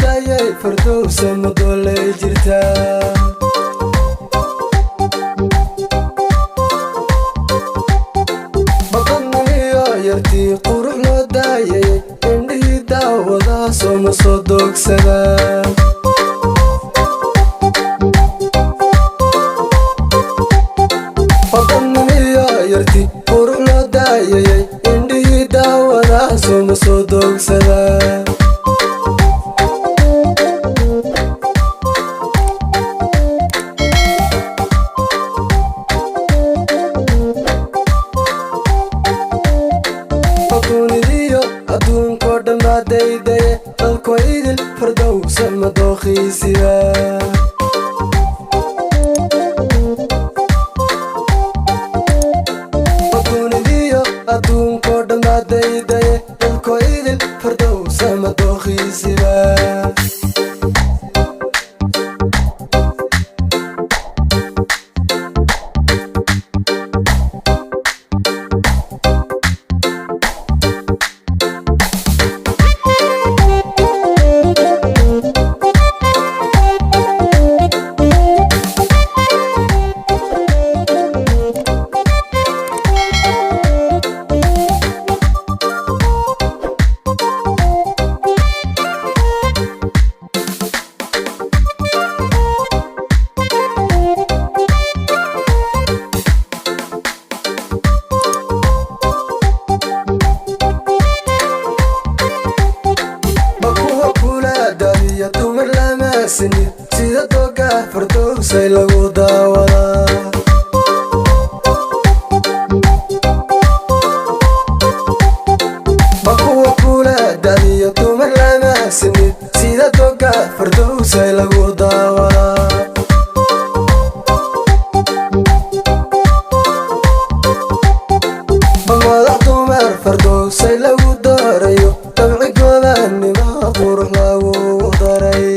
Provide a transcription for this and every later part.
دايي فردوس مدولي جرتا yartii qurux loo daayay indhihii daawadaasoo ma soo doogsadaan wadannimiyo yartii qurux loo daayay indhihii daawadaasoo ma soo doogsadaan adduunko dhan baa daydaye dalko idil fardowsa ma dookhiisiba adduunko dhan baa daydaye dalko idil fardowsa ma dookhiisiba sida dooga fardowsay lagu daawadaa ma kuwa kula dadiyo dumar lama sinid sida dooga fardowsay lagu daawadaa madax dumar fardowsay lagu doorayo dabcigooda nima qurux lagu daray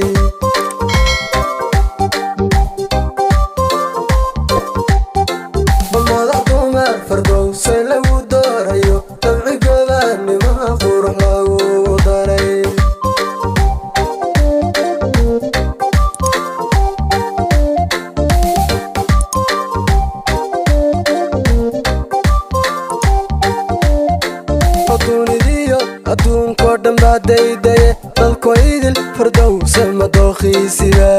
fardowsay lagu doorayo dabcigooda nima qurux lagu daray adduunko dhan baa daydaye dalko idil fardowsa ma dookhiisiba